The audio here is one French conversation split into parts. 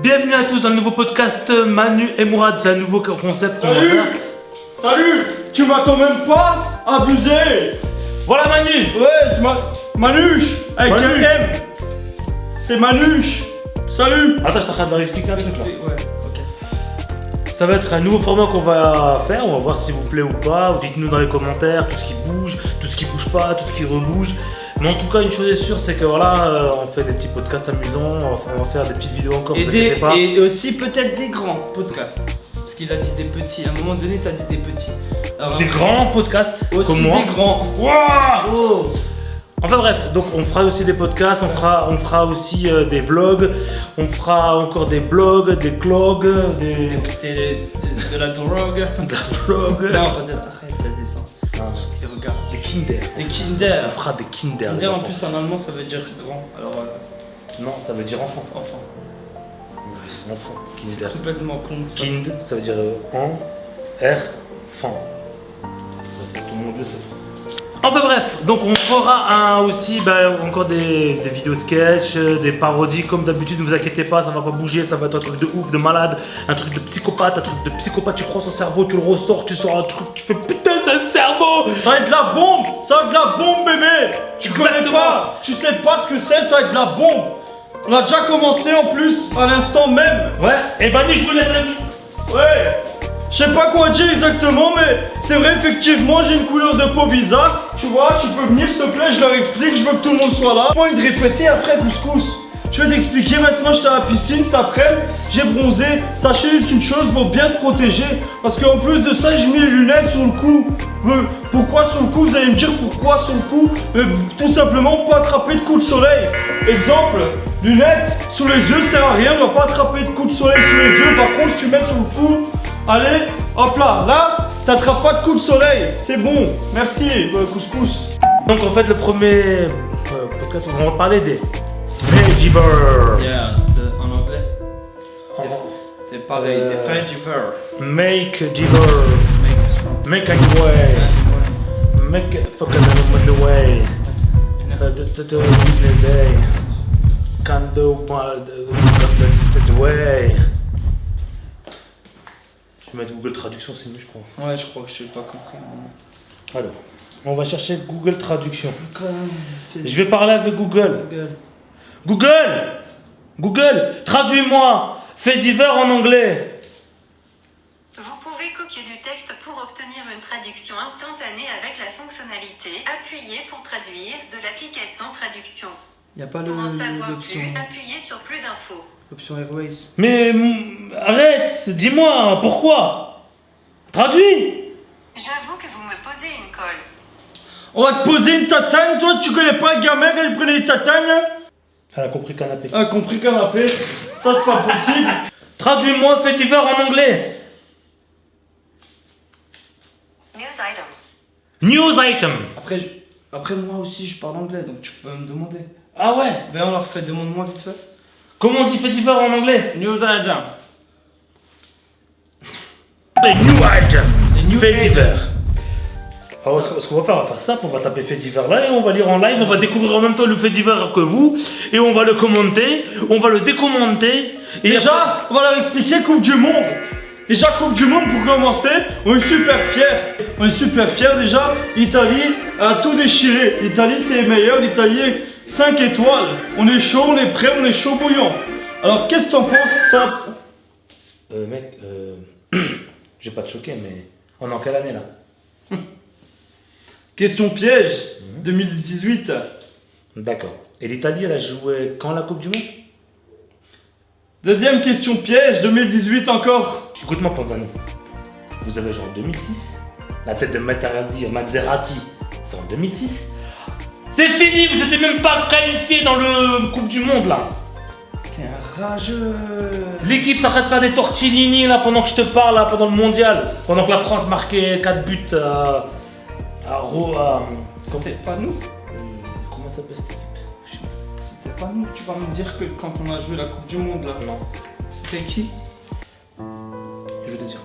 Bienvenue à tous dans le nouveau podcast Manu et Mourad, c'est un nouveau concept qu'on va faire. Salut. Tu m'attends même pas? Abusé. Voilà Manu. Ouais, c'est Manuche avec un Manuche. M. C'est Manuche. Salut. Attends, je suis en train de leur expliquer un truc là. Ouais, ok. Ça va être un nouveau format qu'on va faire, on va voir si vous plaît ou pas. Vous dites-nous dans les commentaires tout ce qui bouge, tout ce qui bouge pas, tout ce qui rebouge. Mais en tout cas, une chose est sûre, c'est que voilà, on fait des petits podcasts amusants, on va faire des petites vidéos encore, vous inquiétez pas. Et aussi peut-être des grands podcasts. Parce qu'il a dit des petits, à un moment donné t'as dit des petits. Alors, Des grands podcasts, aussi comme moi. des grands. Wouah. Oh. Enfin bref, donc on fera aussi des podcasts, on fera aussi des vlogs, on fera encore des blogs, des clogs, De la drogue. des vlogs. Non, pas de arrête, ça descend. Et regarde. Des Kinder. Des Kinder. On fera des Kinder. les Kinder en enfants. plus en allemand ça veut dire grand. Alors Non, ça veut dire enfant. enfant. Enfant. C'est Kinder. complètement con. Kind, ça veut dire en, R, fan. Ça, tout le monde le sait. Enfin bref, donc on fera aussi encore des vidéos sketch, des parodies comme d'habitude, ne vous inquiétez pas, ça va pas bouger, ça va être un truc de ouf, de malade, un truc de psychopathe, tu crois son cerveau, tu le ressors, tu sors un truc qui fait putain c'est un cerveau. Ça va être de la bombe! Ça va être de la bombe, bébé! Tu connais Exactement. pas! Tu sais pas ce que c'est, ça va être de la bombe! On a déjà commencé en plus, à l'instant même! Ouais, et Manu, je vous laisse la vie. Ouais! Je sais pas quoi dire exactement, mais c'est vrai, effectivement, j'ai une couleur de peau bizarre. Tu vois, tu peux venir, s'il te plaît, je leur explique, je veux que tout le monde soit là. Pas envie de répéter après, couscous. Je vais t'expliquer maintenant, j'étais à la piscine cet après-midi, j'ai bronzé. Sachez juste une chose, faut bien se protéger. Parce qu'en plus de ça, j'ai mis les lunettes sur le cou. Pourquoi sur le cou? Vous allez me dire pourquoi sur le cou? Tout simplement pour pas attraper de coups de soleil. Exemple, lunettes sous les yeux, ça sert à rien, on va pas attraper de coups de soleil sous les yeux. Par contre, si tu mets sur le cou, allez, hop là, t'attrapes pas de coups de soleil. C'est bon, merci, couscous. Donc en fait le premier podcast, on va parler des Veggievore. Yeah, en anglais. T'es pareil, t'es Veggievore. Make Givor. Make a way. Make a fucking on the way. The day. Can do the way. Je vais mettre Google Traduction, c'est mieux, je crois. Ouais, je crois que je n'ai pas compris. Alors, on va chercher Google Traduction. Je vais parler avec Google. Google, traduis-moi fait divers en anglais. Vous pouvez copier du texte pour obtenir une traduction instantanée avec la fonctionnalité Appuyer pour traduire de l'application Traduction. Il n'y a pas Pour en savoir l'option. plus, appuyez sur plus d'infos. L'option Airways. Mais arrête, dis-moi, pourquoi? Traduis. J'avoue que vous me posez une colle. On va te poser une tatane, toi tu connais pas le gamin quand il prenait les tatanes hein? Elle a compris canapé. Ah, compris canapé. Ça c'est pas possible. Traduis-moi fait divers en anglais. News item. News item. Après moi aussi je parle anglais donc tu peux me demander. Ah ouais. Ben on leur fait demande-moi vite fait. Comment on dit fait divers en anglais? News item. The new item. The new Fait item. divers. Alors, ce qu'on va faire, on va faire simple, on va taper fait divers là et on va lire en live, on va découvrir en même temps le fait divers que vous et on va le commenter, on va le décommenter. Et Déjà, après- on va leur expliquer Coupe du Monde. Déjà, Coupe du Monde pour commencer, on est super fiers. On est super fiers déjà. L'Italie a tout déchiré. L'Italie, c'est les meilleurs. L'Italie est 5 étoiles. On est chaud, on est prêt, on est chaud bouillant. Alors, qu'est-ce que t'en penses, mec, je vais pas te choquer, mais on est en quelle année là? Question piège, 2018. D'accord. Et l'Italie, elle a joué quand la Coupe du Monde? Deuxième question piège, 2018 encore. Écoute-moi, Panzani. Vous avez genre 2006. La tête de Maserati, c'est en 2006. C'est fini, vous n'étiez même pas qualifié dans le Coupe du Monde là. T'es un rageux. L'équipe s'arrête de faire des tortellini là pendant que je te parle là, pendant le mondial. Pendant que la France marquait 4 buts à C'était pas nous. Comment ça s'appelle cette équipe? C'était pas nous. Tu vas me dire que quand on a joué la Coupe du Monde là. Non, C'était qui? je vais te dire.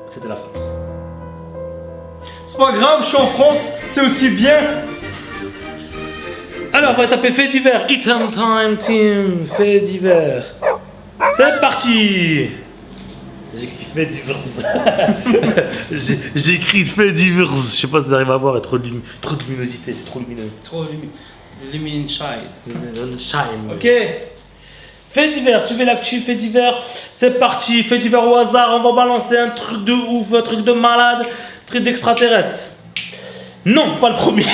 C'était la France. C'est pas grave, je suis en France, c'est aussi bien. Alors, on va taper fait divers. It's on time team, fait divers. C'est parti. J'ai écrit fait divers. J'ai écrit fait divers. Je sais pas si vous arrivez à voir, trop de luminosité, c'est trop lumineux. Trop lumineux shine. Shine. Ok. Fait divers, suivez l'actu, fait divers. C'est parti, fait divers au hasard. On va balancer un truc de ouf, un truc de malade, un truc d'extraterrestre. Non, pas le premier.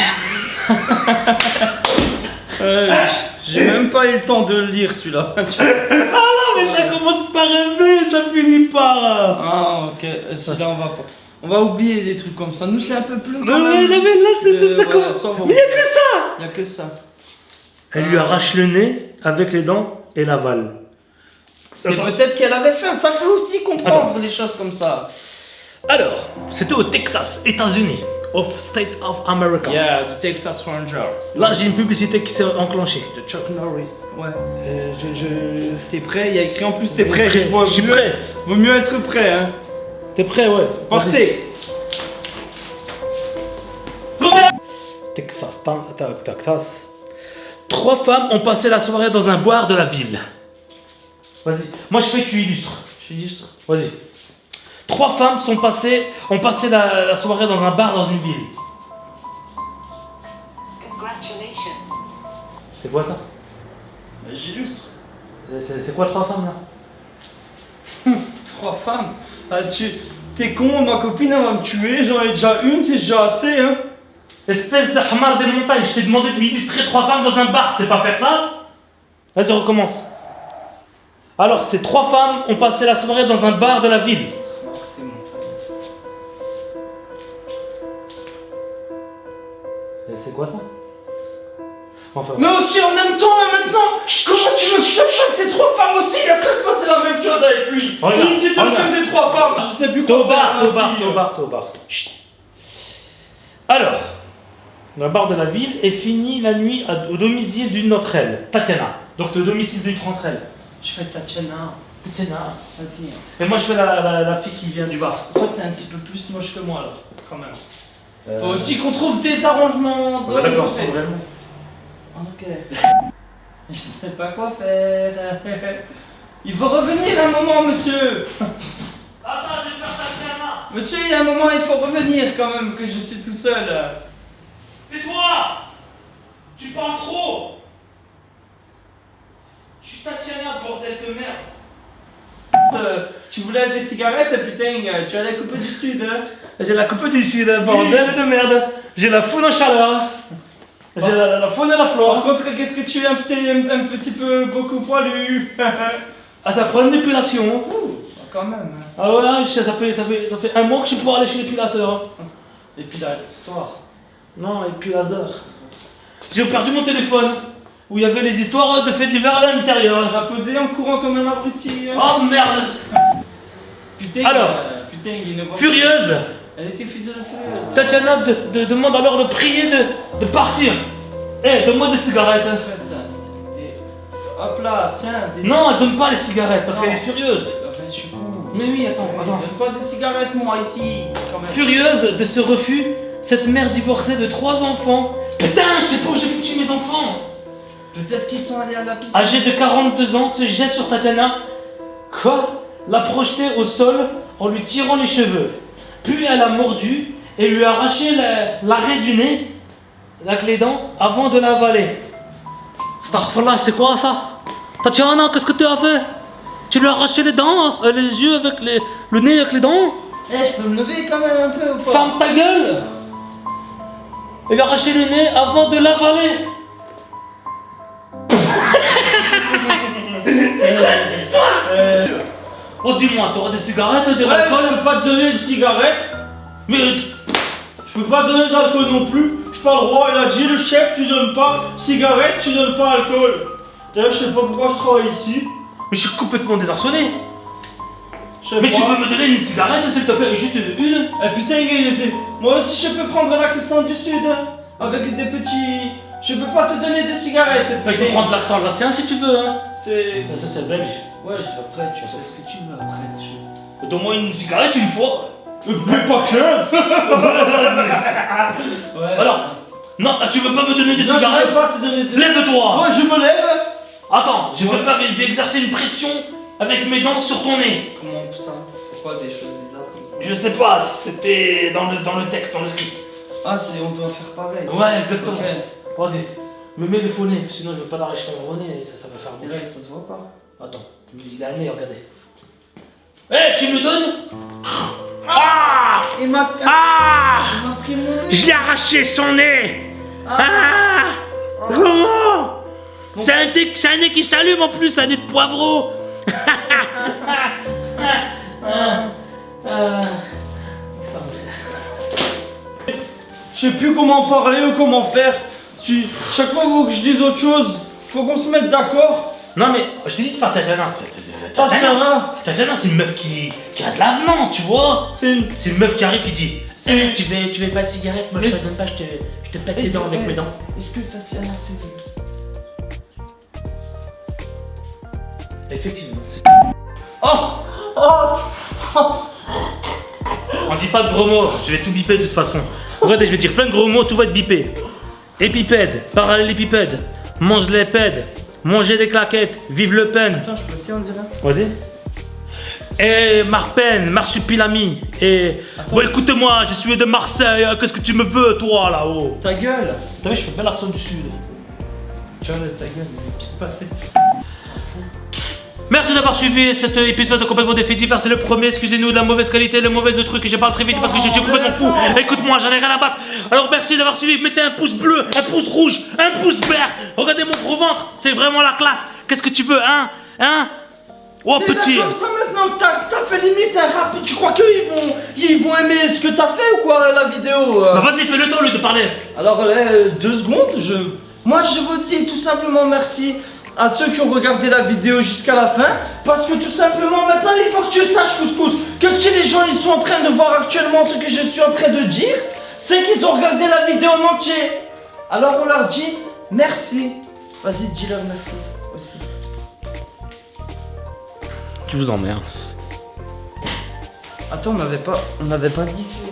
J'ai même pas eu le temps de le lire celui-là. Ah non, mais ça commence par un V, ça finit par. Ah ok, celui-là on va oublier des trucs comme ça. Nous c'est un peu plus. Non mais là, ça commence. Mais y'a que ça. Y'a que ça. Elle lui arrache le nez avec les dents et l'avale. C'est peut-être qu'elle avait faim. Ça fait aussi comprendre les choses comme ça. Alors, c'était au Texas, États-Unis, of State of America. Yeah, du Texas Ranger. Là, j'ai une publicité qui s'est enclenchée. De Chuck Norris. Ouais. Je... T'es prêt? Il y a écrit en plus t'es prêt. Je suis prêt. Vaut mieux être prêt, hein. T'es prêt, ouais. Partez. Texas, Texas. 3 femmes ont passé la soirée dans un bar de la ville. Vas-y. Moi, je fais que tu illustres. Je illustre. Vas-y. 3 femmes ont passé la soirée dans un bar dans une ville. Congratulations. C'est quoi ça? J'illustre. C'est quoi 3 femmes là? 3 femmes. Ah, t'es con, ma copine elle va me tuer. J'en ai déjà une, c'est déjà assez, hein. Espèce de hamar des montagnes, je t'ai demandé de m'illustrer 3 femmes dans un bar, c'est pas faire ça? Vas-y, recommence. Alors, ces 3 femmes ont passé la soirée dans un bar de la ville. Et c'est quoi ça? Enfin, Mais aussi en même temps, là maintenant, comment tu veux que je fasse les 3 femmes aussi? À chaque fois c'est la même chose avec lui. Regarde, Il dit de regarde. faire des 3 femmes. Je sais plus T'es au quoi bar, faire. t'es au bar. Chut. Alors, le bar de la ville est fini la nuit au domicile d'une d'entre elles, Tatiana. Donc, t'es au domicile d'une d'entre elles. Je fais Tatiana. Tatiana. Vas-y. Et moi, je fais la fille qui vient du bar. Toi t'es un petit peu plus moche que moi là, quand même. Faut aussi qu'on trouve des arrangements. Ouais, d'accord, côté. c'est vraiment. Ok. Je sais pas quoi faire. Il faut revenir un moment, monsieur. Attends, je vais faire Tatiana. Monsieur, il y a un moment, il faut revenir quand même, que je suis tout seul. Tais-toi! Tu parles trop! Je suis Tatiana, bordel de merde! Tu voulais des cigarettes, putain, tu allais couper du sud, hein. J'ai la coupe d'ici, bordel de merde! J'ai la faune en chaleur! J'ai la faune et la Par flore! contre, qu'est-ce que tu es un petit peu beaucoup poilu. Ah, ça prend une épilation! Quand même. Ah ouais, ça fait un mois que je suis pour aller chez l'épilateur! Et puis là, toi. Non, épilateur! J'ai perdu mon téléphone! Où il y avait les histoires de faits divers à l'intérieur! Tu l'as posé en courant comme un abruti. Oh merde! Putain, Alors, putain, il ne voit pas. Furieuse! Elle était furieuse. Tatiana demande alors de prier de partir. Eh, donne-moi des cigarettes. Hop là, tiens. Non, elle donne pas les cigarettes parce Non. qu'elle est furieuse. Je suis con. Mais oui, attends. Donne pas des cigarettes, moi, ici. Quand même. Furieuse de ce refus, cette mère divorcée de 3 enfants. Putain, je sais pas où j'ai foutu mes enfants. Peut-être qu'ils sont allés à la piscine. Âgée de 42 ans, se jette sur Tatiana. Quoi? L'a projetée au sol en lui tirant les cheveux. Puis elle a mordu et lui a arraché l'arrêt du nez avec les dents avant de l'avaler. Astaghfirullah, c'est quoi ça? Tatiana, qu'est-ce que tu as fait? Tu lui as arraché les dents, les yeux avec le nez avec les dents? Eh, je peux me lever quand même un peu ou pas? Ferme ta gueule! Elle lui a arraché le nez avant de l'avaler. C'est quoi cette histoire? Oh, dis-moi, t'auras des cigarettes, des Ouais, alcool? je peux pas te donner de cigarettes. Mais Je peux pas donner d'alcool non plus. Je suis pas le roi, il a dit, le chef, tu donnes pas cigarette, tu donnes pas alcool. D'ailleurs, je sais pas pourquoi je travaille ici. je suis complètement désarçonné. Je sais Mais pas. tu peux me donner une cigarette, s'il te plaît, juste une? Eh putain, moi aussi je peux prendre l'accent du sud, hein, avec des petits... Je peux pas te donner des cigarettes. Mais je peux prendre l'accent alsacien si tu veux, hein. C'est... Ça, c'est belge. Ouais, après, tu fais ce que tu veux, après. Donne-moi une cigarette une fois. Mais pas 15. Ouais. Alors, non, tu veux pas me donner des Non, je cigarettes? peux pas te donner des... Lève-toi. Moi, je me lève. Attends, je vais exercer une pression avec mes dents sur ton nez. Comment ça? Pourquoi des choses bizarres comme ça? Je sais pas, c'était dans le texte, dans le script. Ah, on doit faire pareil. Ouais, exactement. Ok. Vas-y, me mets le faux nez, sinon je veux pas l'arracher ton gros nez, ça va faire Et bouger. là, ça se voit pas. Attends, il a un nez, regardez. Eh, tu me donnes? Ah! Il m'a Ah! pris mon nez. Je l'ai arraché son nez! Ah! Comment? C'est un nez qui s'allume en plus, un nez de poivreau! Je sais plus comment parler ou comment faire. Chaque fois qu'il faut que je dise autre chose, faut qu'on se mette d'accord. Non mais, je t'ai dit de faire Tatiana. Tatiana, Tatiana, c'est une meuf qui a de l'avenant, tu vois? c'est une. C'est une meuf qui arrive qui dit eh, tu veux pas de cigarette? Moi je te donne pas, je te pète les dents avec mes dents. Est-ce que Tatiana c'est. Effectivement. Oh. On dit pas de gros mots, je vais tout biper de toute façon. Regardez, je vais dire plein de gros mots, tout va être bipé. Épipède, parallélépipède, mange les pèdes, manger des claquettes, vive Le Pen. Attends, je peux aussi en dire un. Vas-y. Et Marpen, Marsupilami. Et. Attends. Ouais, écoute-moi, je suis de Marseille, qu'est-ce que tu me veux, toi, là-haut? Ta gueule. T'as vu, je fais bien l'accent du sud. Tu vois, ta gueule, il est pile passé. Merci d'avoir suivi cet épisode complètement des faits divers. C'est le premier, excusez-nous de la mauvaise qualité, le mauvais truc, et j'ai parlé très vite parce que je suis complètement fou. Écoute-moi, j'en ai rien à battre. Alors merci d'avoir suivi, mettez un pouce bleu, un pouce rouge, un pouce vert. Regardez mon gros ventre, c'est vraiment la classe. Qu'est-ce que tu veux, hein? Hein? Oh Mais petit! là, comme ça, maintenant que t'as fait limite un rap, tu crois qu'ils vont aimer ce que t'as fait ou quoi, la vidéo Bah vas-y, fais le temps au lieu de parler. Alors là, 2 secondes, moi je vous dis tout simplement merci à ceux qui ont regardé la vidéo jusqu'à la fin, parce que tout simplement maintenant il faut que tu saches, Couscous, que si les gens ils sont en train de voir actuellement ce que je suis en train de dire, c'est qu'ils ont regardé la vidéo en entier. Alors on leur dit merci. Vas-y, dis-leur merci aussi. Tu vous emmerdes. Attends, on n'avait pas dit que...